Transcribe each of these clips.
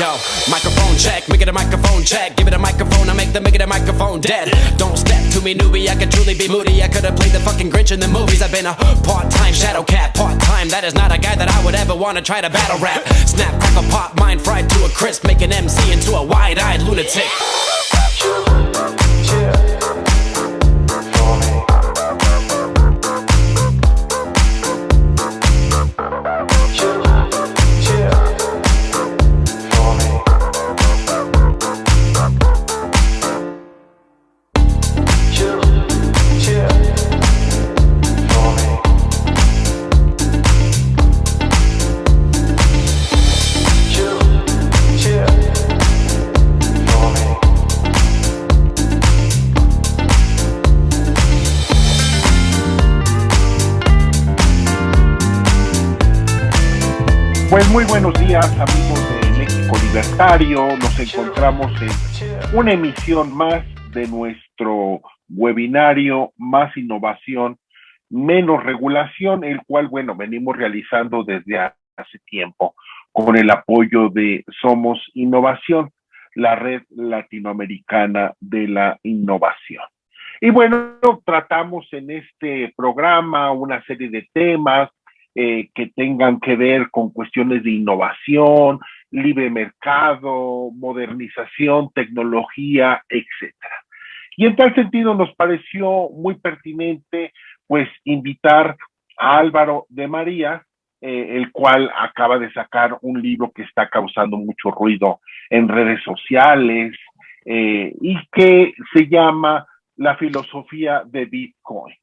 Yo, microphone check, make it a microphone check. Give it a microphone, I make the microphone dead. Don't step to me, newbie, I could truly be moody. I could have played the fucking Grinch in the movies. I've been a part-time shadow cat, part-time. That is not a guy that I would ever want to try to battle rap. Snap, crackle, pop, mind fried to a crisp. Make an MC into a wide-eyed lunatic. Pues muy buenos días, amigos de México Libertario. Nos encontramos en una emisión más de nuestro webinario Más Innovación, Menos Regulación, el cual, venimos realizando desde hace tiempo con el apoyo de Somos Innovación, la red latinoamericana de la innovación. Y tratamos en este programa una serie de temas que tengan que ver con cuestiones de innovación, libre mercado, modernización, tecnología, etcétera. Y en tal sentido nos pareció muy pertinente invitar a Álvaro de María, el cual acaba de sacar un libro que está causando mucho ruido en redes sociales y que se llama La filosofía de Bitcoin.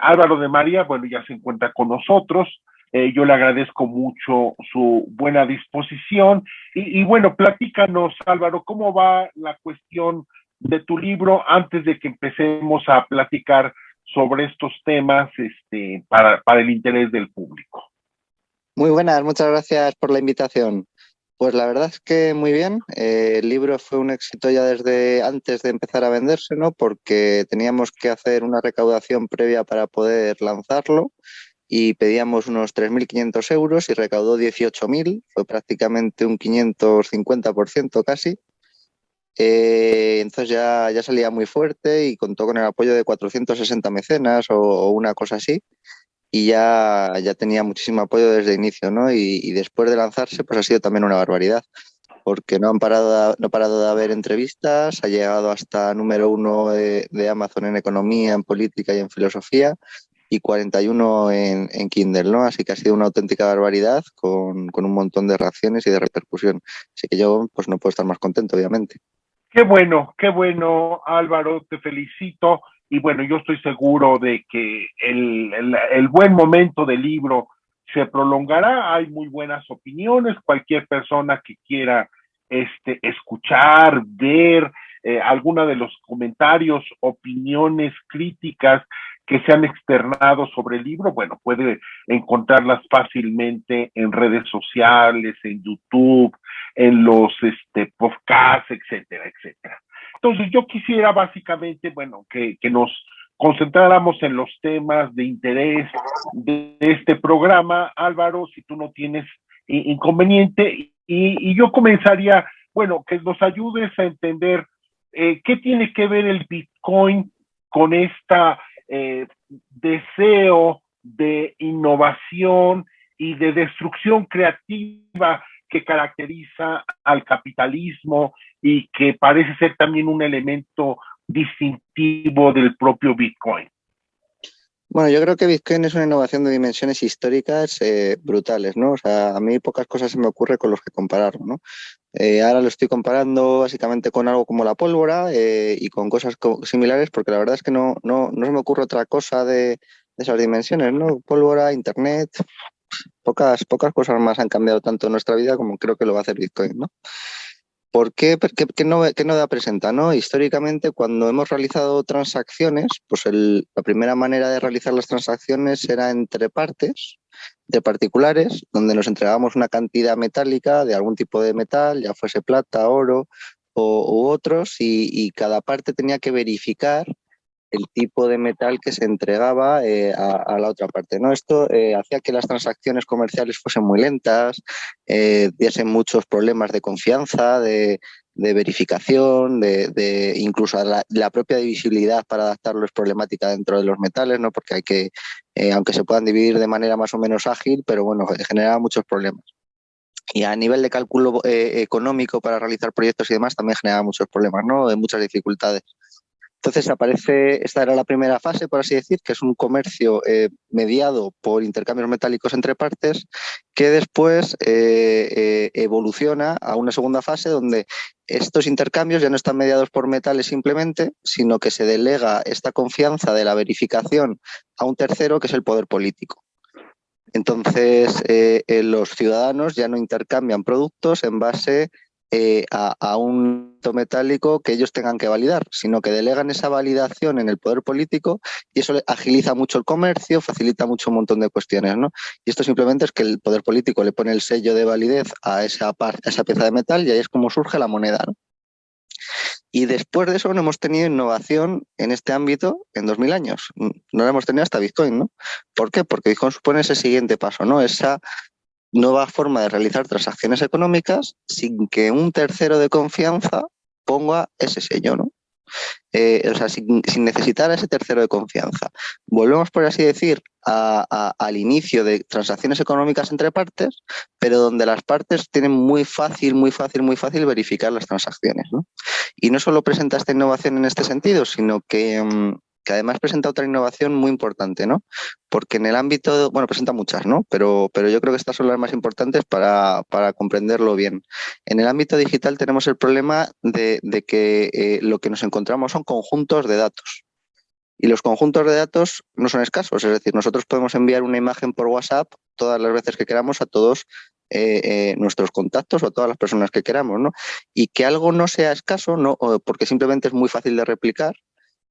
Álvaro de María, ya se encuentra con nosotros. Yo le agradezco mucho su buena disposición. Y platícanos, Álvaro, ¿cómo va la cuestión de tu libro antes de que empecemos a platicar sobre estos temas para el interés del público? Muy buenas, muchas gracias por la invitación. Pues la verdad es que muy bien. El libro fue un éxito ya desde antes de empezar a venderse, ¿no? Porque teníamos que hacer una recaudación previa para poder lanzarlo y pedíamos unos 3.500 euros y recaudó 18.000, fue prácticamente un 550% casi. Entonces ya salía muy fuerte y contó con el apoyo de 460 mecenas o una cosa así. Y ya tenía muchísimo apoyo desde el inicio, ¿no? Y después de lanzarse, pues ha sido también una barbaridad, porque no ha parado de haber entrevistas, ha llegado hasta número 1 de Amazon en economía, en política y en filosofía, y 41 en Kindle, ¿no? Así que ha sido una auténtica barbaridad con un montón de reacciones y de repercusión. Así que yo pues no puedo estar más contento, obviamente. Qué bueno, Álvaro, te felicito. Y yo estoy seguro de que el buen momento del libro se prolongará. Hay muy buenas opiniones. Cualquier persona que quiera escuchar, ver alguna de los comentarios, opiniones, críticas que se han externado sobre el libro, puede encontrarlas fácilmente en redes sociales, en YouTube, en los podcasts, etcétera, etcétera. Entonces yo quisiera básicamente, que nos concentráramos en los temas de interés de este programa, Álvaro, si tú no tienes inconveniente, y yo comenzaría, que nos ayudes a entender qué tiene que ver el Bitcoin con esta deseo de innovación y de destrucción creativa que caracteriza al capitalismo y que parece ser también un elemento distintivo del propio Bitcoin. Bueno, yo creo que Bitcoin es una innovación de dimensiones históricas brutales, ¿no? O sea, a mí pocas cosas se me ocurre con los que compararlo, ¿no? Ahora lo estoy comparando básicamente con algo como la pólvora y con cosas similares, porque la verdad es que no se me ocurre otra cosa de esas dimensiones, ¿no? Pólvora, internet, pocas cosas más han cambiado tanto en nuestra vida como creo que lo va a hacer Bitcoin, ¿no? ¿Por qué? ¿Qué novedad presenta, no? Históricamente, cuando hemos realizado transacciones, pues la primera manera de realizar las transacciones era entre partes, de particulares, donde nos entregábamos una cantidad metálica de algún tipo de metal, ya fuese plata, oro u otros, y cada parte tenía que verificar el tipo de metal que se entregaba a la otra parte, ¿no? Esto hacía que las transacciones comerciales fuesen muy lentas, diesen muchos problemas de confianza, de verificación, incluso la propia divisibilidad para adaptarlo es problemática dentro de los metales, ¿no? Porque hay que, aunque se puedan dividir de manera más o menos ágil, pero bueno, generaba muchos problemas. Y a nivel de cálculo económico para realizar proyectos y demás también generaba muchos problemas, ¿no? Muchas dificultades. Entonces esta era la primera fase, por así decir, que es un comercio mediado por intercambios metálicos entre partes, que después evoluciona a una segunda fase donde estos intercambios ya no están mediados por metales simplemente, sino que se delega esta confianza de la verificación a un tercero, que es el poder político. Entonces, los ciudadanos ya no intercambian productos en base a un metálico que ellos tengan que validar, sino que delegan esa validación en el poder político y eso agiliza mucho el comercio, facilita mucho un montón de cuestiones, ¿no? Y esto simplemente es que el poder político le pone el sello de validez a esa pieza de metal y ahí es como surge la moneda, ¿no? Y después de eso no hemos tenido innovación en este ámbito en 2000 años. No la hemos tenido hasta Bitcoin, ¿no? ¿Por qué? Porque Bitcoin supone ese siguiente paso, ¿no? Esa nueva forma de realizar transacciones económicas sin que un tercero de confianza ponga ese sello, ¿no? O sea, sin necesitar a ese tercero de confianza. Volvemos, por así decir, al inicio de transacciones económicas entre partes, pero donde las partes tienen muy fácil verificar las transacciones, ¿no? Y no solo presenta esta innovación en este sentido, sino que además presenta otra innovación muy importante, ¿no? Porque en el ámbito, bueno, presenta muchas, ¿no? Pero yo creo que estas son las más importantes para comprenderlo bien. En el ámbito digital tenemos el problema de que lo que nos encontramos son conjuntos de datos. Y los conjuntos de datos no son escasos, es decir, nosotros podemos enviar una imagen por WhatsApp todas las veces que queramos a todos nuestros contactos o a todas las personas que queramos, ¿no? Y que algo no sea escaso, no, porque simplemente es muy fácil de replicar,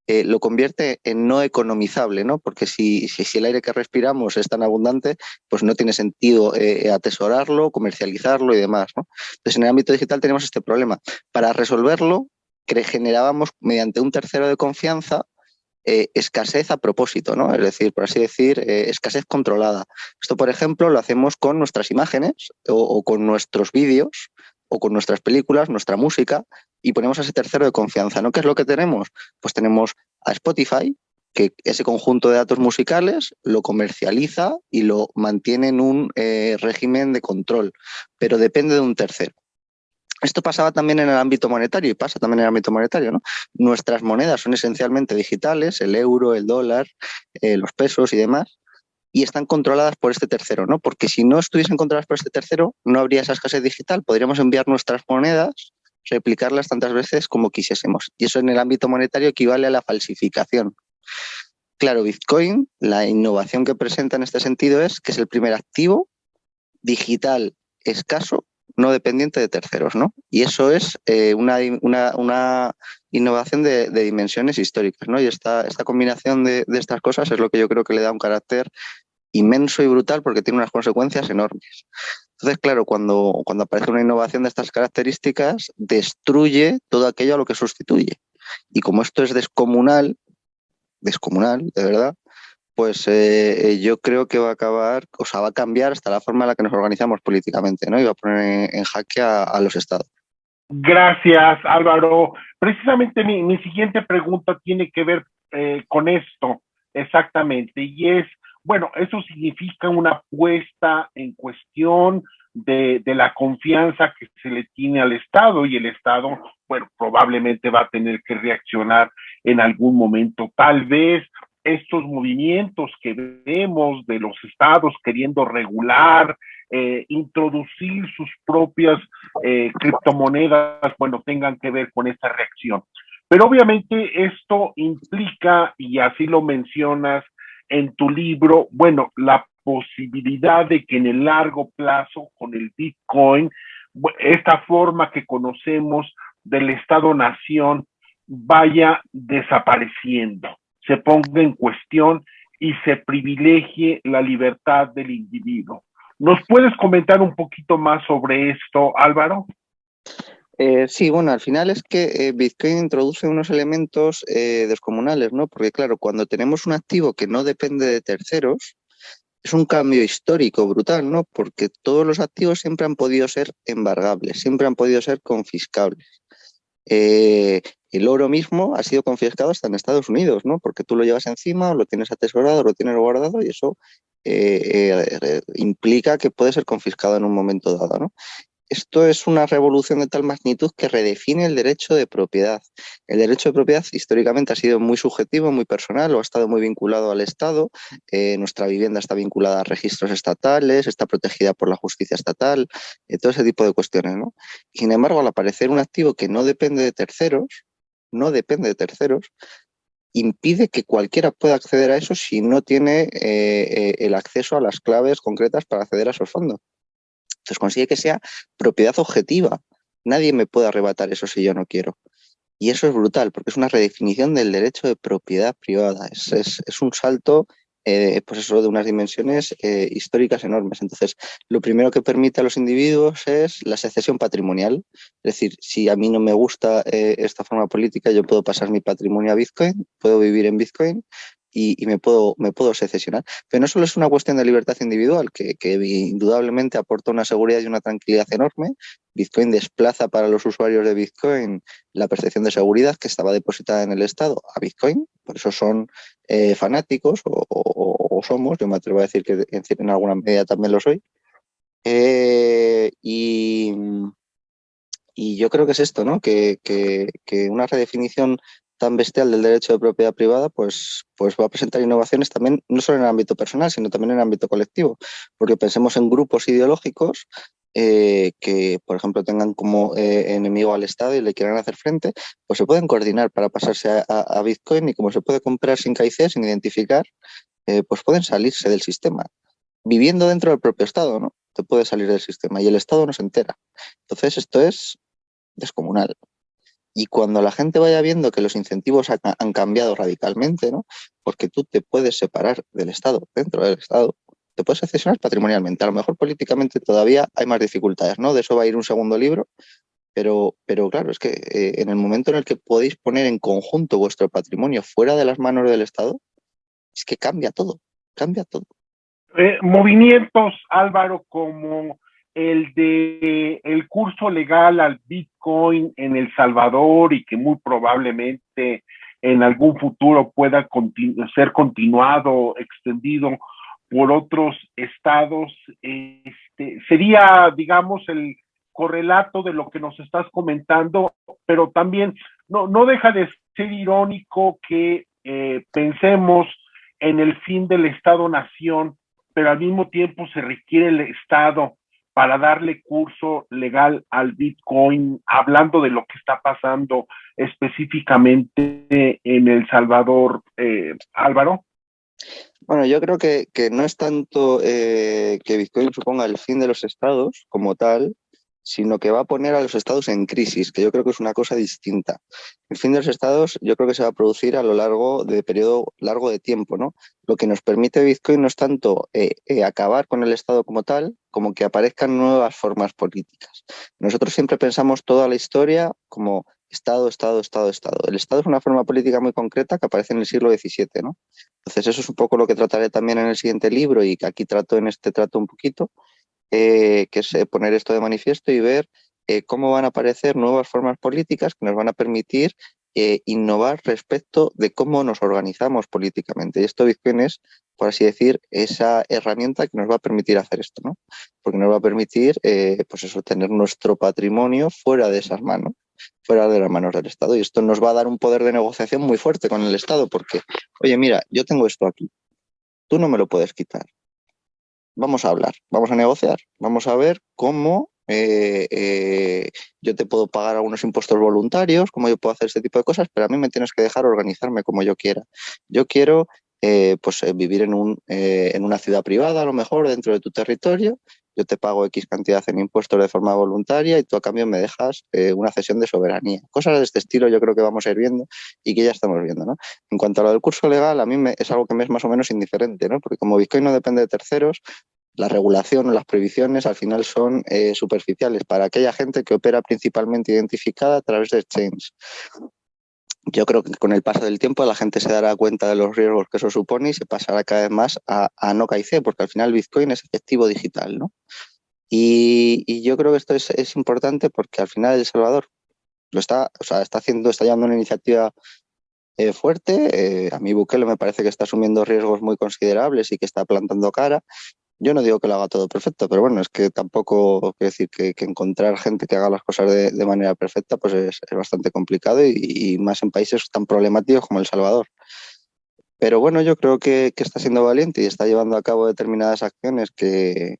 lo convierte en no economizable, ¿no? Porque si el aire que respiramos es tan abundante, pues no tiene sentido atesorarlo, comercializarlo y demás, ¿no? Entonces, en el ámbito digital tenemos este problema. Para resolverlo, generábamos mediante un tercero de confianza escasez a propósito, ¿no? Es decir, por así decir, escasez controlada. Esto, por ejemplo, lo hacemos con nuestras imágenes o con nuestros vídeos o con nuestras películas, nuestra música, y ponemos a ese tercero de confianza, ¿no? ¿Qué es lo que tenemos? Pues tenemos a Spotify, que ese conjunto de datos musicales lo comercializa y lo mantiene en un régimen de control, pero depende de un tercero. Esto pasaba también en el ámbito monetario y pasa también en el ámbito monetario, ¿no? Nuestras monedas son esencialmente digitales, el euro, el dólar, los pesos y demás, y están controladas por este tercero, ¿no? Porque si no estuviesen controladas por este tercero, no habría esa escasez digital. Podríamos enviar nuestras monedas, replicarlas tantas veces como quisiésemos. Y eso en el ámbito monetario equivale a la falsificación. Claro, Bitcoin, la innovación que presenta en este sentido es que es el primer activo digital escaso no dependiente de terceros, ¿no? Y eso es una innovación de dimensiones históricas, ¿no? Y esta combinación de estas cosas es lo que yo creo que le da un carácter inmenso y brutal porque tiene unas consecuencias enormes. Entonces, claro, cuando aparece una innovación de estas características, destruye todo aquello a lo que sustituye. Y como esto es descomunal, de verdad, pues yo creo que va a acabar, o sea, va a cambiar hasta la forma en la que nos organizamos políticamente, ¿no? Y va a poner en jaque a los estados. Gracias, Álvaro. Precisamente mi siguiente pregunta tiene que ver con esto, exactamente, y es, bueno, eso significa una puesta en cuestión de la confianza que se le tiene al Estado, y el Estado, bueno, probablemente va a tener que reaccionar en algún momento. Tal vez estos movimientos que vemos de los estados queriendo regular, introducir sus propias criptomonedas, bueno, tengan que ver con esta reacción. Pero obviamente esto implica, y así lo mencionas en tu libro, bueno, la posibilidad de que en el largo plazo con el Bitcoin, esta forma que conocemos del Estado-Nación vaya desapareciendo, se ponga en cuestión y se privilegie la libertad del individuo. ¿Nos puedes comentar un poquito más sobre esto, Álvaro? Sí, bueno, al final es que Bitcoin introduce unos elementos descomunales, ¿no? Porque claro, cuando tenemos un activo que no depende de terceros, es un cambio histórico brutal, ¿no? Porque todos los activos siempre han podido ser embargables, siempre han podido ser confiscables. Eh, el oro mismo ha sido confiscado hasta en Estados Unidos, ¿no? Porque tú lo llevas encima, o lo tienes atesorado, o lo tienes guardado y eso implica que puede ser confiscado en un momento dado, ¿no? Esto es una revolución de tal magnitud que redefine el derecho de propiedad. El derecho de propiedad históricamente ha sido muy subjetivo, muy personal o ha estado muy vinculado al Estado. Nuestra vivienda está vinculada a registros estatales, está protegida por la justicia estatal, todo ese tipo de cuestiones, ¿no? Sin embargo, al aparecer un activo que no depende de terceros, no depende de terceros, impide que cualquiera pueda acceder a eso si no tiene el acceso a las claves concretas para acceder a esos fondos. Entonces consigue que sea propiedad objetiva. Nadie me puede arrebatar eso si yo no quiero. Y eso es brutal, porque es una redefinición del derecho de propiedad privada. Es un salto, pues eso, de unas dimensiones históricas enormes. Entonces, lo primero que permite a los individuos es la secesión patrimonial. Es decir, si a mí no me gusta esta forma política, yo puedo pasar mi patrimonio a Bitcoin, puedo vivir en Bitcoin y me puedo secesionar. Pero no solo es una cuestión de libertad individual, que indudablemente aporta una seguridad y una tranquilidad enorme. Bitcoin desplaza para los usuarios de Bitcoin la percepción de seguridad que estaba depositada en el Estado a Bitcoin, por eso son fanáticos o somos, yo me atrevo a decir que en alguna medida también lo soy. Eh, y, y yo creo que es esto, ¿no? Que una redefinición tan bestial del derecho de propiedad privada, pues va a presentar innovaciones también, no solo en el ámbito personal, sino también en el ámbito colectivo, porque pensemos en grupos ideológicos que, por ejemplo, tengan como enemigo al Estado y le quieran hacer frente, pues se pueden coordinar para pasarse a Bitcoin y como se puede comprar sin KIC, sin identificar, pues pueden salirse del sistema, viviendo dentro del propio Estado, ¿no? Te puede salir del sistema y el Estado no se entera. Entonces, esto es descomunal. Y cuando la gente vaya viendo que los incentivos han cambiado radicalmente, ¿no? Porque tú te puedes separar del Estado, dentro del Estado, te puedes accesionar patrimonialmente. A lo mejor políticamente todavía hay más dificultades, ¿no? De eso va a ir un segundo libro, pero claro, es que en el momento en el que podéis poner en conjunto vuestro patrimonio fuera de las manos del Estado, es que cambia todo, cambia todo. Movimientos, Álvaro, como el de el curso legal al Bitcoin en El Salvador y que muy probablemente en algún futuro pueda ser continuado, extendido por otros estados, sería, digamos, el correlato de lo que nos estás comentando, pero también no deja de ser irónico que pensemos en el fin del Estado-Nación, pero al mismo tiempo se requiere el Estado para darle curso legal al Bitcoin, hablando de lo que está pasando específicamente en El Salvador, Álvaro. Bueno, yo creo que no es tanto que Bitcoin suponga el fin de los estados como tal, sino que va a poner a los estados en crisis, que yo creo que es una cosa distinta. El fin de los estados yo creo que se va a producir a lo largo de periodo largo de tiempo, ¿no? Lo que nos permite Bitcoin no es tanto acabar con el estado como tal, como que aparezcan nuevas formas políticas. Nosotros siempre pensamos toda la historia como Estado, Estado, Estado, Estado. El Estado es una forma política muy concreta que aparece en el siglo XVII, ¿no? Entonces eso es un poco lo que trataré también en el siguiente libro y que aquí trato en este trato un poquito, que es poner esto de manifiesto y ver cómo van a aparecer nuevas formas políticas que nos van a permitir innovar respecto de cómo nos organizamos políticamente. Y esto Bitcoin es, por así decir, esa herramienta que nos va a permitir hacer esto, ¿no? Porque nos va a permitir, pues eso, tener nuestro patrimonio fuera de esas manos, fuera de las manos del Estado. Y esto nos va a dar un poder de negociación muy fuerte con el Estado, porque, oye, mira, yo tengo esto aquí, tú no me lo puedes quitar. Vamos a hablar, vamos a negociar, vamos a ver cómo yo te puedo pagar algunos impuestos voluntarios, cómo yo puedo hacer este tipo de cosas, pero a mí me tienes que dejar organizarme como yo quiera. Yo quiero vivir en una ciudad privada, a lo mejor, dentro de tu territorio. Yo te pago X cantidad en impuestos de forma voluntaria y tú a cambio me dejas una cesión de soberanía. Cosas de este estilo yo creo que vamos a ir viendo y que ya estamos viendo, ¿no? En cuanto a lo del curso legal, a mí es algo que me es más o menos indiferente, ¿no? Porque como Bitcoin no depende de terceros, la regulación o las prohibiciones al final son superficiales para aquella gente que opera principalmente identificada a través de exchange. Yo creo que con el paso del tiempo la gente se dará cuenta de los riesgos que eso supone y se pasará cada vez más a no KIC, porque al final Bitcoin es efectivo digital, ¿no? Y yo creo que esto es importante porque al final El Salvador está llevando una iniciativa fuerte. A mí Bukele me parece que está asumiendo riesgos muy considerables y que está plantando cara. Yo no digo que lo haga todo perfecto, pero bueno, es que tampoco quiero decir que encontrar gente que haga las cosas de manera perfecta pues es bastante complicado y más en países tan problemáticos como El Salvador. Pero bueno, yo creo que está siendo valiente y está llevando a cabo determinadas acciones oye,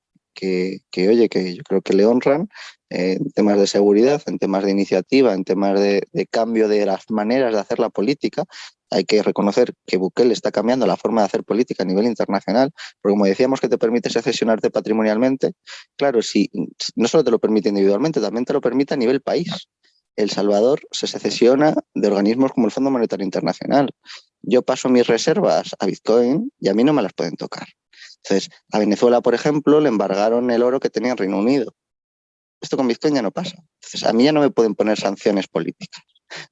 que yo creo que le honran en temas de seguridad, en temas de iniciativa, en temas de cambio de las maneras de hacer la política. Hay que reconocer que Bukele está cambiando la forma de hacer política a nivel internacional, porque como decíamos que te permite secesionarte patrimonialmente, claro, si no solo te lo permite individualmente, también te lo permite a nivel país. El Salvador se secesiona de organismos como el Fondo Monetario Internacional. Yo paso mis reservas a Bitcoin y a mí no me las pueden tocar. Entonces, a Venezuela, por ejemplo, le embargaron el oro que tenía en Reino Unido. Esto con Bitcoin ya no pasa. Entonces, a mí ya no me pueden poner sanciones políticas.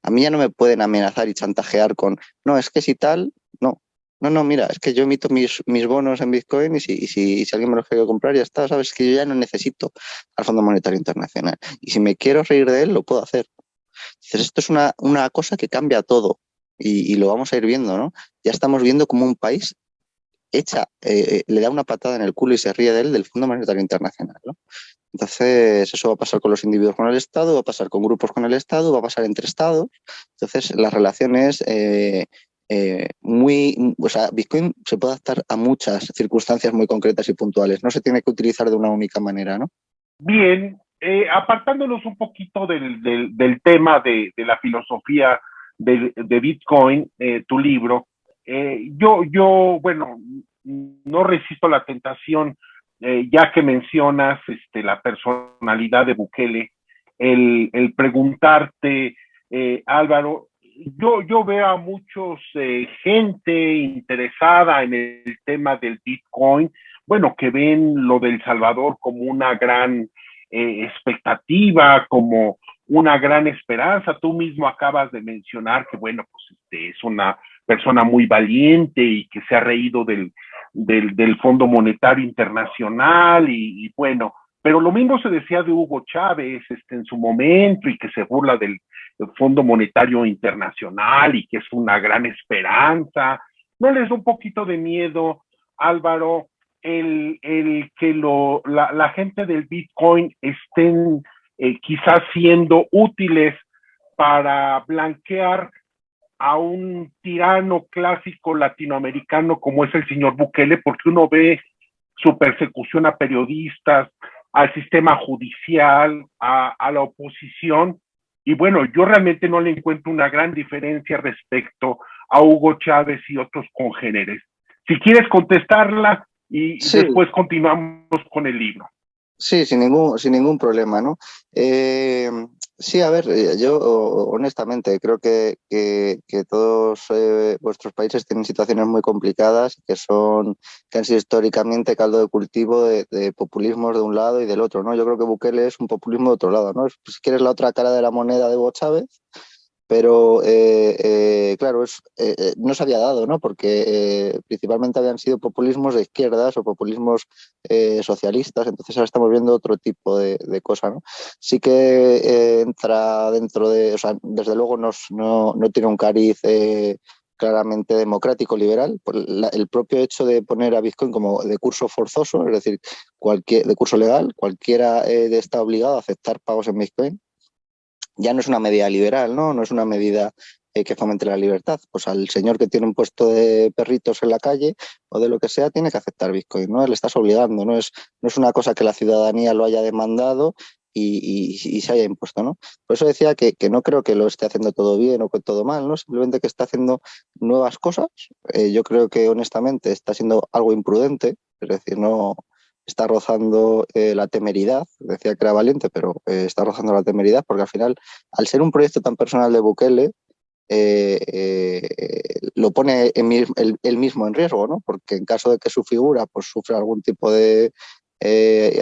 A mí ya no me pueden amenazar y chantajear con, no, es que si tal, no. No, mira, es que yo emito mis bonos en Bitcoin y si alguien me los quiere comprar, ya está, sabes que yo ya no necesito al Fondo Monetario Internacional. Y si me quiero reír de él, lo puedo hacer. Entonces, esto es una cosa que cambia todo y lo vamos a ir viendo, ¿no? Ya estamos viendo como un país le da una patada en el culo y se ríe de él del Fondo Monetario Internacional, ¿no? Entonces, eso va a pasar con los individuos con el Estado, va a pasar con grupos con el Estado, va a pasar entre Estados. Entonces, las relaciones o sea, Bitcoin se puede adaptar a muchas circunstancias muy concretas y puntuales. No se tiene que utilizar de una única manera, ¿no? Bien, apartándonos un poquito del tema de la filosofía de Bitcoin, tu libro, bueno, no resisto la tentación, ya que mencionas la personalidad de Bukele, el preguntarte, Álvaro, yo veo a muchos gente interesada en el tema del Bitcoin, bueno, que ven lo del Salvador como una gran expectativa, como una gran esperanza. Tú mismo acabas de mencionar que, bueno, pues es una persona muy valiente y que se ha reído del Fondo Monetario Internacional y bueno, pero lo mismo se decía de Hugo Chávez en su momento y que se burla del Fondo Monetario Internacional y que es una gran esperanza. ¿No les da un poquito de miedo, Álvaro, el que la gente del Bitcoin estén quizás siendo útiles para blanquear a un tirano clásico latinoamericano como es el señor Bukele, porque uno ve su persecución a periodistas, al sistema judicial, a la oposición, y bueno, yo realmente no le encuentro una gran diferencia respecto a Hugo Chávez y otros congéneres. Si quieres contestarla y Sí, después continuamos con el libro. sí, sin ningún problema, ¿no? Sí, a ver, yo honestamente creo que todos vuestros países tienen situaciones muy complicadas que han sido históricamente caldo de cultivo de populismos de un lado y del otro, ¿no? Yo creo que Bukele es un populismo de otro lado, ¿no? Si quieres la otra cara de la moneda de Hugo Chávez, pero claro, no se había dado, ¿no? Porque principalmente habían sido populismos de izquierdas o populismos socialistas, entonces ahora estamos viendo otro tipo de cosa, ¿no? Sí que entra dentro de, o sea, desde luego no tiene un cariz claramente democrático liberal. El propio hecho de poner a Bitcoin como de curso forzoso, es decir, de curso legal, cualquiera está obligado a aceptar pagos en Bitcoin, ya no es una medida liberal, ¿no? No es una medida que fomente la libertad. Pues al señor que tiene un puesto de perritos en la calle o de lo que sea, tiene que aceptar Bitcoin, ¿no? Le estás obligando, no es una cosa que la ciudadanía lo haya demandado y se haya impuesto, ¿no? Por eso decía que no creo que lo esté haciendo todo bien o que todo mal, ¿no? Simplemente que está haciendo nuevas cosas. Yo creo que honestamente está siendo algo imprudente, es decir, no está rozando la temeridad. Decía que era valiente, pero está rozando la temeridad porque al final, al ser un proyecto tan personal de Bukele, lo pone él mismo en riesgo, ¿no? Porque en caso de que su figura pues, sufra algún tipo de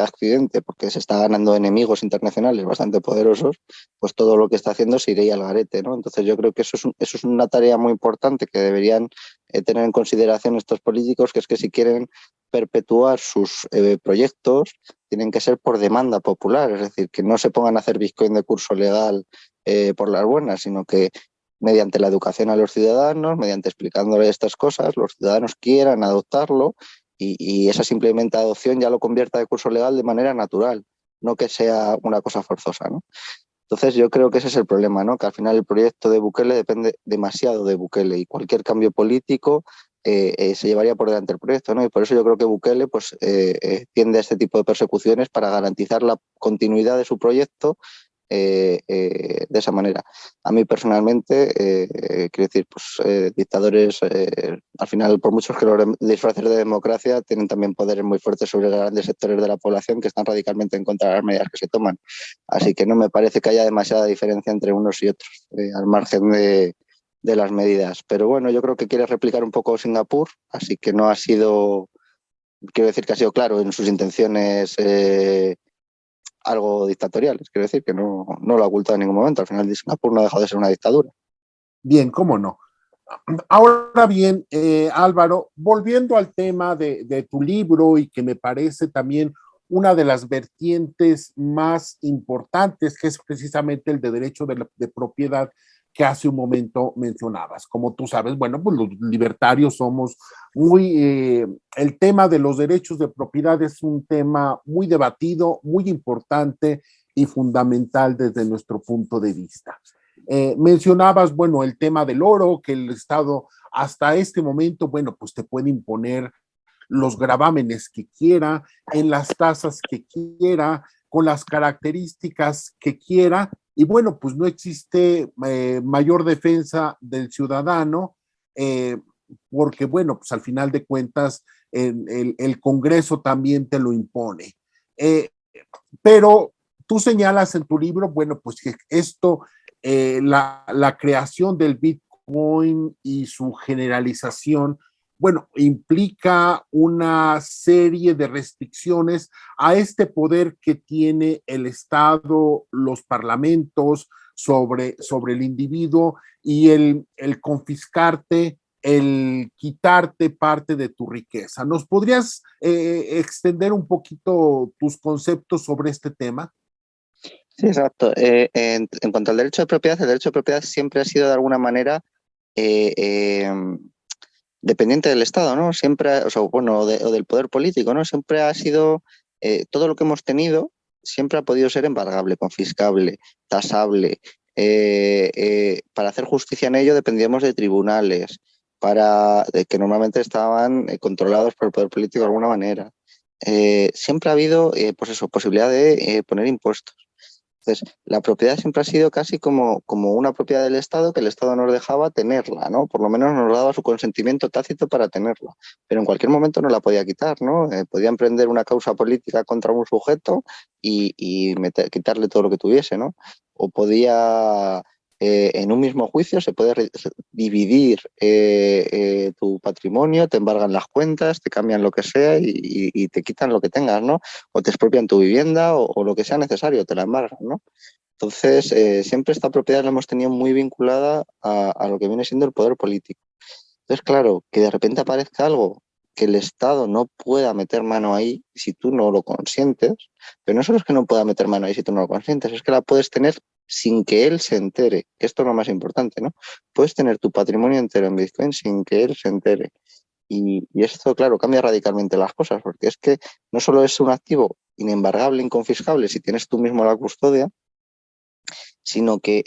accidente, porque se está ganando enemigos internacionales bastante poderosos, pues todo lo que está haciendo se iría al garete, ¿no? Entonces yo creo que eso es una tarea muy importante que deberían tener en consideración estos políticos, que es que si quieren perpetuar sus proyectos, tienen que ser por demanda popular, es decir, que no se pongan a hacer Bitcoin de curso legal por las buenas, sino que mediante la educación a los ciudadanos, mediante explicándoles estas cosas, los ciudadanos quieran adoptarlo y esa simplemente adopción ya lo convierta de curso legal de manera natural, no que sea una cosa forzosa, ¿no? Entonces yo creo que ese es el problema, ¿no? Que al final el proyecto de Bukele depende demasiado de Bukele y cualquier cambio político se llevaría por delante el proyecto, ¿no? Y por eso yo creo que Bukele pues, tiende a este tipo de persecuciones para garantizar la continuidad de su proyecto de esa manera. A mí personalmente, quiero decir, pues dictadores, al final, por muchos que lo disfracen de democracia, tienen también poderes muy fuertes sobre grandes sectores de la población que están radicalmente en contra de las medidas que se toman. Así que no me parece que haya demasiada diferencia entre unos y otros, al margen de las medidas. Pero bueno, yo creo que quiere replicar un poco Singapur, así que no ha sido, quiero decir que ha sido claro en sus intenciones algo dictatoriales. Quiero decir que no lo ha ocultado en ningún momento. Al final Singapur no ha dejado de ser una dictadura. Bien, cómo no. Ahora bien, Álvaro, volviendo al tema de tu libro y que me parece también una de las vertientes más importantes, que es precisamente el de derecho de propiedad que hace un momento mencionabas. Como tú sabes, bueno, pues los libertarios somos el tema de los derechos de propiedad es un tema muy debatido, muy importante y fundamental desde nuestro punto de vista. Mencionabas, bueno, el tema del oro, que el Estado hasta este momento, bueno, pues te puede imponer los gravámenes que quiera, en las tasas que quiera, con las características que quiera, y bueno, pues no existe mayor defensa del ciudadano, porque bueno, pues al final de cuentas el Congreso también te lo impone. Pero tú señalas en tu libro, bueno, pues que esto, la creación del Bitcoin y su generalización, bueno, implica una serie de restricciones a este poder que tiene el Estado, los parlamentos sobre el individuo y el confiscarte, el quitarte parte de tu riqueza. ¿Nos podrías extender un poquito tus conceptos sobre este tema? Sí, exacto. En cuanto al derecho de propiedad, el derecho de propiedad siempre ha sido de alguna manera dependiente del Estado, ¿no? Siempre, o sea, bueno, o del poder político, ¿no? Siempre ha sido, todo lo que hemos tenido siempre ha podido ser embargable, confiscable, tasable. Para hacer justicia en ello dependíamos de tribunales, que normalmente estaban controlados por el poder político de alguna manera. Siempre ha habido, pues eso, posibilidad de poner impuestos. Entonces, la propiedad siempre ha sido casi como una propiedad del Estado que el Estado nos dejaba tenerla, ¿no? Por lo menos nos daba su consentimiento tácito para tenerla, pero en cualquier momento no la podía quitar, ¿no? Podía emprender una causa política contra un sujeto y quitarle todo lo que tuviese, ¿no? O podía, en un mismo juicio, se puede dividir tu patrimonio, te embargan las cuentas, te cambian lo que sea y te quitan lo que tengas, ¿no? O te expropian tu vivienda o lo que sea necesario, te la embargan, ¿no? Entonces, siempre esta propiedad la hemos tenido muy vinculada a lo que viene siendo el poder político. Entonces, claro, que de repente aparezca algo que el Estado no pueda meter mano ahí si tú no lo consientes, pero no solo es que no pueda meter mano ahí si tú no lo consientes, es que la puedes tener sin que él se entere, que esto es lo más importante, ¿no? Puedes tener tu patrimonio entero en Bitcoin sin que él se entere. Y esto, claro, cambia radicalmente las cosas, porque es que no solo es un activo inembargable, inconfiscable, si tienes tú mismo la custodia, sino que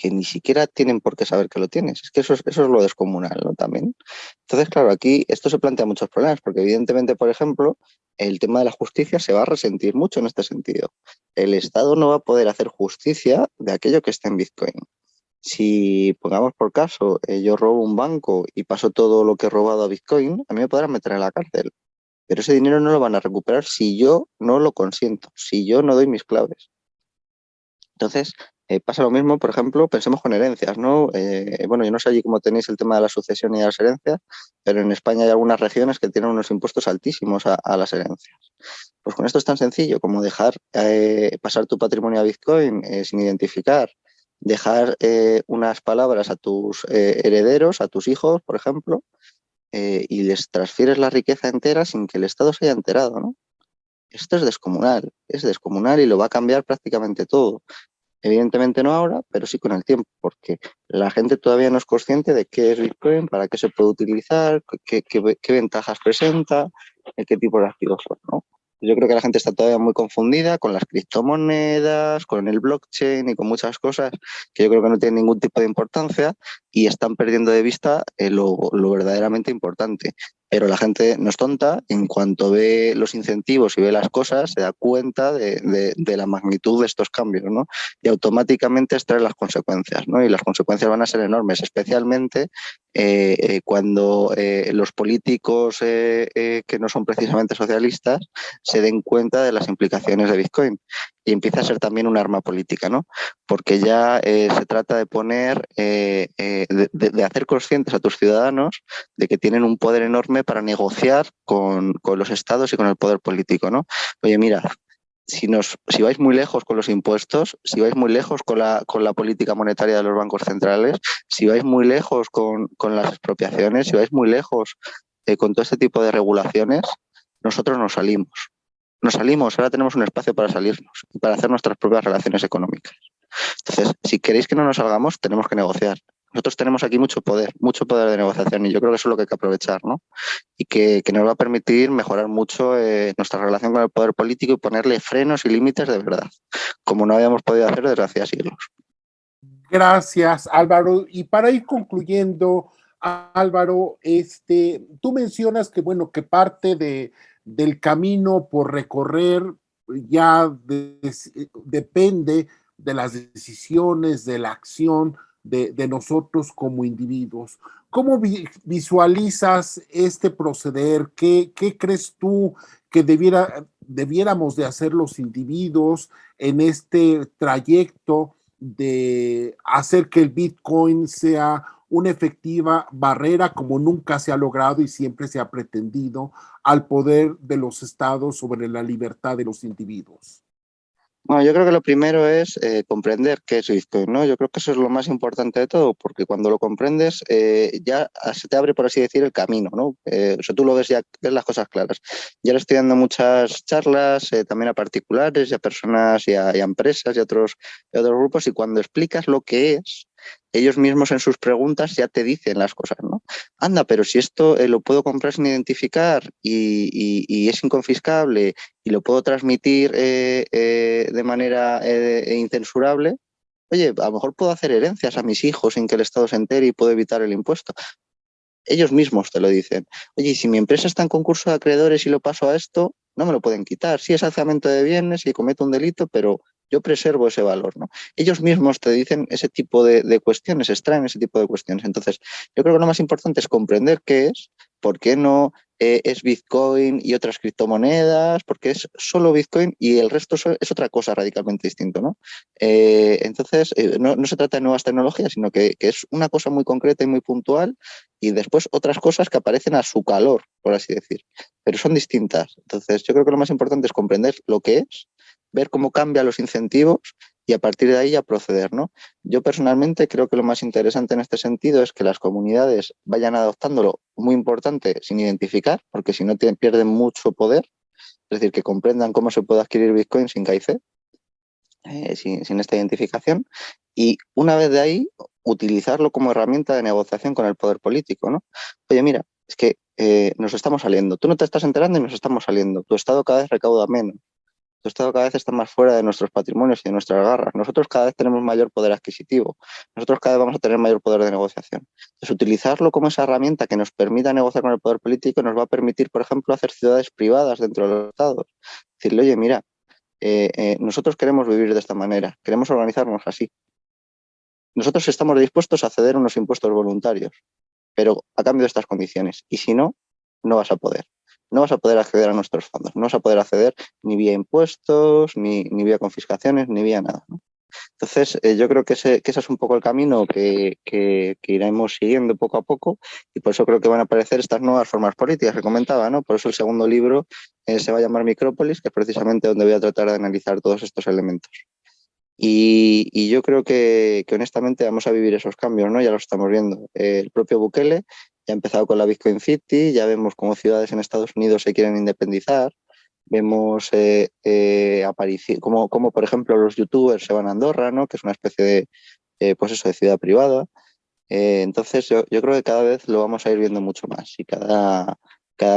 ni siquiera tienen por qué saber que lo tienes. Es que eso es lo descomunal, ¿no? También. Entonces, claro, aquí esto se plantea muchos problemas, porque evidentemente, por ejemplo, el tema de la justicia se va a resentir mucho en este sentido. El Estado no va a poder hacer justicia de aquello que está en Bitcoin. Si, pongamos por caso, yo robo un banco y paso todo lo que he robado a Bitcoin, a mí me podrán meter en la cárcel. Pero ese dinero no lo van a recuperar si yo no lo consiento, si yo no doy mis claves. Entonces, Pasa lo mismo, por ejemplo, pensemos con herencias, ¿no? Bueno, yo no sé allí cómo tenéis el tema de la sucesión y de las herencias, pero en España hay algunas regiones que tienen unos impuestos altísimos a las herencias. Pues con esto es tan sencillo como dejar pasar tu patrimonio a Bitcoin sin identificar, dejar unas palabras a tus herederos, a tus hijos, por ejemplo, y les transfieres la riqueza entera sin que el Estado se haya enterado, ¿no? Esto es descomunal y lo va a cambiar prácticamente todo. Evidentemente no ahora, pero sí con el tiempo, porque la gente todavía no es consciente de qué es Bitcoin, para qué se puede utilizar, qué ventajas presenta, qué tipo de activos son, ¿no? Yo creo que la gente está todavía muy confundida con las criptomonedas, con el blockchain y con muchas cosas que yo creo que no tienen ningún tipo de importancia y están perdiendo de vista lo verdaderamente importante. Pero la gente no es tonta, en cuanto ve los incentivos y ve las cosas, se da cuenta de la magnitud de estos cambios, ¿no? Y automáticamente extrae las consecuencias, ¿no? Y las consecuencias van a ser enormes, especialmente cuando los políticos que no son precisamente socialistas se den cuenta de las implicaciones de Bitcoin y empieza a ser también un arma política, ¿no? Porque ya se trata de poner, de hacer conscientes a tus ciudadanos de que tienen un poder enorme para negociar con los estados y con el poder político, ¿no? Oye, mira, si vais muy lejos con los impuestos, si vais muy lejos con la política monetaria de los bancos centrales, si vais muy lejos con las expropiaciones, si vais muy lejos con todo este tipo de regulaciones, nosotros nos salimos. Nos salimos, ahora tenemos un espacio para salirnos y para hacer nuestras propias relaciones económicas. Entonces, si queréis que no nos salgamos, tenemos que negociar. Nosotros tenemos aquí mucho poder de negociación y yo creo que eso es lo que hay que aprovechar, ¿no? Y que nos va a permitir mejorar mucho nuestra relación con el poder político y ponerle frenos y límites de verdad, como no habíamos podido hacer desde hacía siglos. Gracias, Álvaro. Y para ir concluyendo, Álvaro, tú mencionas que, bueno, que parte del camino por recorrer ya depende de las decisiones, de la acción de nosotros como individuos. ¿Cómo visualizas este proceder? ¿Qué crees tú que debiéramos de hacer los individuos en este trayecto de hacer que el Bitcoin sea una efectiva barrera como nunca se ha logrado y siempre se ha pretendido al poder de los estados sobre la libertad de los individuos? Bueno, yo creo que lo primero es comprender qué es Bitcoin, ¿no? Yo creo que eso es lo más importante de todo, porque cuando lo comprendes ya se te abre, por así decir, el camino, ¿no? O sea, tú lo ves ya, ves las cosas claras. Yo le estoy dando muchas charlas también a particulares y a personas y a empresas y a otros grupos, y cuando explicas lo que es, ellos mismos en sus preguntas ya te dicen las cosas, ¿no? Anda, pero si esto lo puedo comprar sin identificar y es inconfiscable y lo puedo transmitir de manera incensurable, oye, a lo mejor puedo hacer herencias a mis hijos sin que el Estado se entere y puedo evitar el impuesto. Ellos mismos te lo dicen. Oye, y si mi empresa está en concurso de acreedores y lo paso a esto, no me lo pueden quitar. Sí es alzamiento de bienes y cometo un delito, pero yo preservo ese valor, ¿no? Ellos mismos te dicen ese tipo de cuestiones, extraen ese tipo de cuestiones. Entonces, yo creo que lo más importante es comprender qué es, por qué no es Bitcoin y otras criptomonedas, porque es solo Bitcoin y el resto es otra cosa radicalmente distinto, ¿no? Entonces, no se trata de nuevas tecnologías, sino que es una cosa muy concreta y muy puntual y después otras cosas que aparecen a su calor, por así decir, pero son distintas. Entonces, yo creo que lo más importante es comprender lo que es, ver cómo cambian los incentivos y a partir de ahí ya proceder, ¿no? Yo personalmente creo que lo más interesante en este sentido es que las comunidades vayan adoptándolo, muy importante, sin identificar, porque si no pierden mucho poder, es decir, que comprendan cómo se puede adquirir Bitcoin sin KIC, sin esta identificación, y una vez de ahí, utilizarlo como herramienta de negociación con el poder político, ¿no? Oye, mira, es que nos estamos saliendo, tú no te estás enterando y nos estamos saliendo, tu Estado cada vez recauda menos. Tu Estado cada vez está más fuera de nuestros patrimonios y de nuestras garras. Nosotros cada vez tenemos mayor poder adquisitivo. Nosotros cada vez vamos a tener mayor poder de negociación. Entonces, utilizarlo como esa herramienta que nos permita negociar con el poder político nos va a permitir, por ejemplo, hacer ciudades privadas dentro de los estados. Decirle, oye, mira, nosotros queremos vivir de esta manera, queremos organizarnos así. Nosotros estamos dispuestos a ceder unos impuestos voluntarios, pero a cambio de estas condiciones. Y si no, no vas a poder. No vas a poder acceder a nuestros fondos, no vas a poder acceder ni vía impuestos, ni vía confiscaciones, ni vía nada, ¿no? Entonces, yo creo que ese es un poco el camino que iremos siguiendo poco a poco, y por eso creo que van a aparecer estas nuevas formas políticas que comentaba, ¿no? Por eso el segundo libro se va a llamar Micrópolis, que es precisamente donde voy a tratar de analizar todos estos elementos. Y yo creo que honestamente vamos a vivir esos cambios, ¿no? Ya lo estamos viendo. El propio Bukele ya ha empezado con la Bitcoin City, ya vemos cómo ciudades en Estados Unidos se quieren independizar, vemos como por ejemplo los youtubers se van a Andorra, ¿no? Que es una especie de, pues eso, de ciudad privada. Entonces yo creo que cada vez lo vamos a ir viendo mucho más, y cada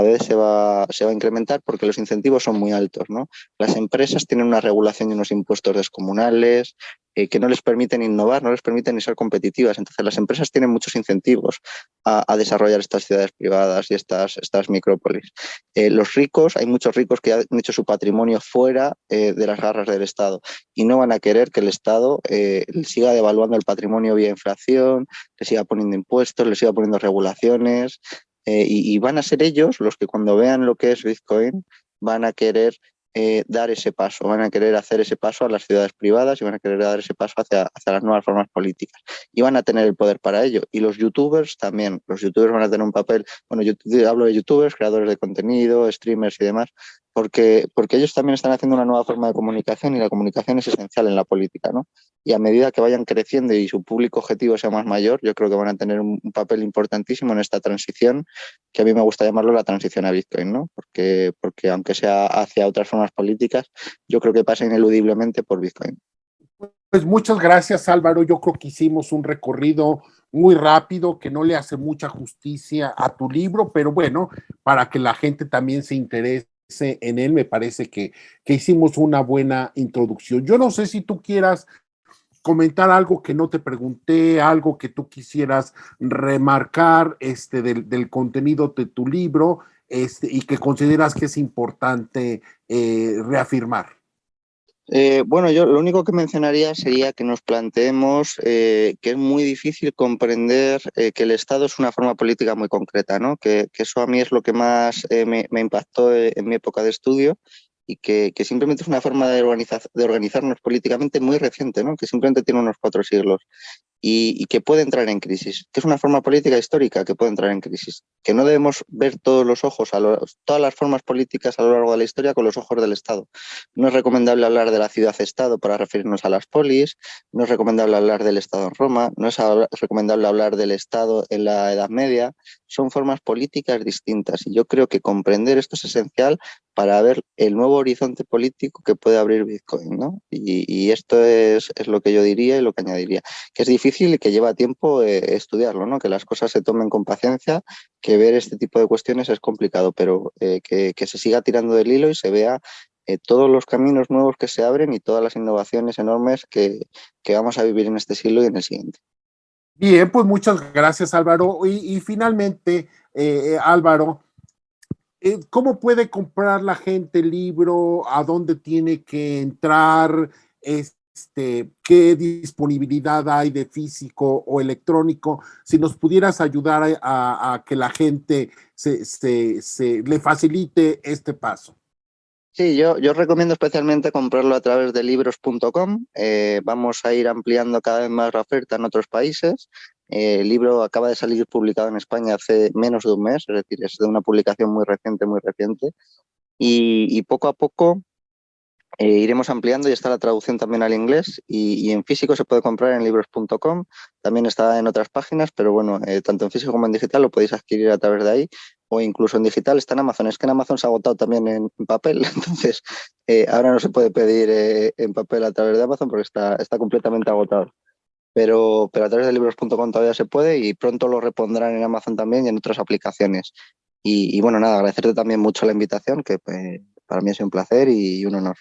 vez se va a incrementar porque los incentivos son muy altos, ¿no? Las empresas tienen una regulación y unos impuestos descomunales que no les permiten innovar, no les permiten ni ser competitivas. Entonces las empresas tienen muchos incentivos a desarrollar estas ciudades privadas y estas micrópolis. Los ricos, hay muchos ricos que han hecho su patrimonio fuera de las garras del Estado, y no van a querer que el Estado siga devaluando el patrimonio vía inflación, le siga poniendo impuestos, le siga poniendo regulaciones. Y van a ser ellos los que, cuando vean lo que es Bitcoin, van a querer dar ese paso, van a querer hacer ese paso a las ciudades privadas, y van a querer dar ese paso hacia las nuevas formas políticas, y van a tener el poder para ello. Y los youtubers también, los youtubers van a tener un papel, bueno, yo hablo de youtubers, creadores de contenido, streamers y demás, porque ellos también están haciendo una nueva forma de comunicación, y la comunicación es esencial en la política, ¿no? Y a medida que vayan creciendo y su público objetivo sea más mayor, yo creo que van a tener un papel importantísimo en esta transición, que a mí me gusta llamarlo la transición a Bitcoin, ¿no? Porque aunque sea hacia otras formas políticas, yo creo que pasa ineludiblemente por Bitcoin. Pues muchas gracias, Álvaro. Yo creo que hicimos un recorrido muy rápido que no le hace mucha justicia a tu libro, pero bueno, para que la gente también se interese en él, me parece que hicimos una buena introducción. Yo no sé si tú quieras comentar algo que no te pregunté, algo que tú quisieras remarcar del contenido de tu libro, y que consideras que es importante reafirmar. Bueno, yo lo único que mencionaría sería que nos planteemos que es muy difícil comprender que el Estado es una forma política muy concreta, ¿no? Que eso a mí es lo que más me impactó en mi época de estudio, y que simplemente es una forma de organizarnos políticamente muy reciente, ¿no? Que simplemente tiene unos 4 siglos. Y que puede entrar en crisis, que es una forma política histórica que puede entrar en crisis, que no debemos ver todas las formas políticas a lo largo de la historia con los ojos del Estado. No es recomendable hablar de la ciudad-estado para referirnos a las polis, no es recomendable hablar del Estado en Roma, no es recomendable hablar del Estado en la Edad Media. Son formas políticas distintas, y yo creo que comprender esto es esencial para ver el nuevo horizonte político que puede abrir Bitcoin, ¿no? Y esto es lo que yo diría y lo que añadiría, que es difícil y que lleva tiempo estudiarlo, ¿no? Que las cosas se tomen con paciencia, que ver este tipo de cuestiones es complicado, pero que se siga tirando del hilo y se vea todos los caminos nuevos que se abren y todas las innovaciones enormes que vamos a vivir en este siglo y en el siguiente. Bien, pues muchas gracias, Álvaro. Y finalmente, Álvaro, ¿cómo puede comprar la gente el libro? ¿A dónde tiene que entrar? ¿Qué disponibilidad hay de físico o electrónico? Si nos pudieras ayudar a que la gente le facilite este paso. Sí, yo recomiendo especialmente comprarlo a través de libros.com. Vamos a ir ampliando cada vez más la oferta en otros países. El libro acaba de salir publicado en España hace menos de un mes, es decir, es de una publicación muy reciente, muy reciente. Y poco a poco iremos ampliando, y está la traducción también al inglés, y en físico se puede comprar en libros.com, también está en otras páginas, pero bueno, tanto en físico como en digital lo podéis adquirir a través de ahí, o incluso en digital está en Amazon. Es que en Amazon se ha agotado también en papel, entonces ahora no se puede pedir en papel a través de Amazon porque está completamente agotado. Pero a través de libros.com todavía se puede, y pronto lo repondrán en Amazon también y en otras aplicaciones. Y bueno, nada, agradecerte también mucho la invitación, que para mí ha sido un placer y un honor.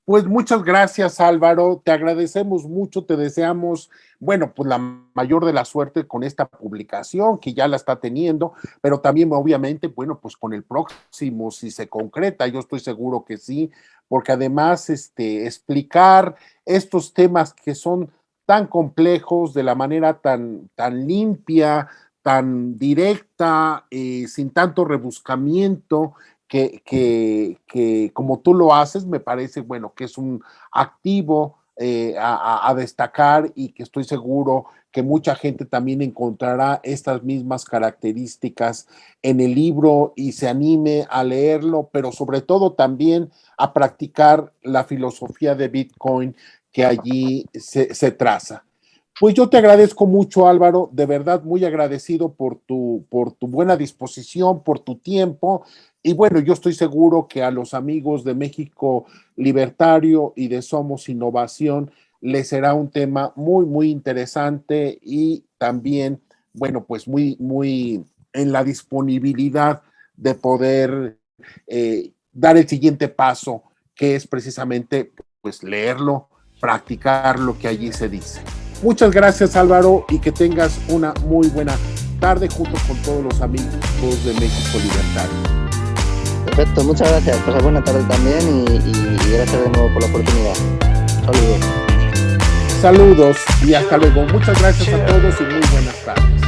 Pues muchas gracias, Álvaro. Te agradecemos mucho, te deseamos, bueno, pues la mayor de la suerte con esta publicación, que ya la está teniendo, pero también, obviamente, bueno, pues con el próximo, si se concreta, yo estoy seguro que sí, porque además, explicar estos temas que son tan complejos de la manera tan limpia, tan directa, sin tanto rebuscamiento, que como tú lo haces, me parece, bueno, que es un activo a destacar, y que estoy seguro que mucha gente también encontrará estas mismas características en el libro y se anime a leerlo, pero sobre todo también a practicar la filosofía de Bitcoin que allí se traza. Pues yo te agradezco mucho, Álvaro, de verdad muy agradecido por tu buena disposición, por tu tiempo, y bueno, yo estoy seguro que a los amigos de México Libertario y de Somos Innovación les será un tema muy, muy interesante, y también, bueno, pues muy en la disponibilidad de poder dar el siguiente paso, que es precisamente pues leerlo, practicar lo que allí se dice. Muchas gracias, Álvaro, y que tengas una muy buena tarde junto con todos los amigos de México Libertario. Perfecto, muchas gracias. Pasa buena tarde también y gracias de nuevo por la oportunidad. Saludos. Saludos y hasta luego. Muchas gracias a todos y muy buenas tardes.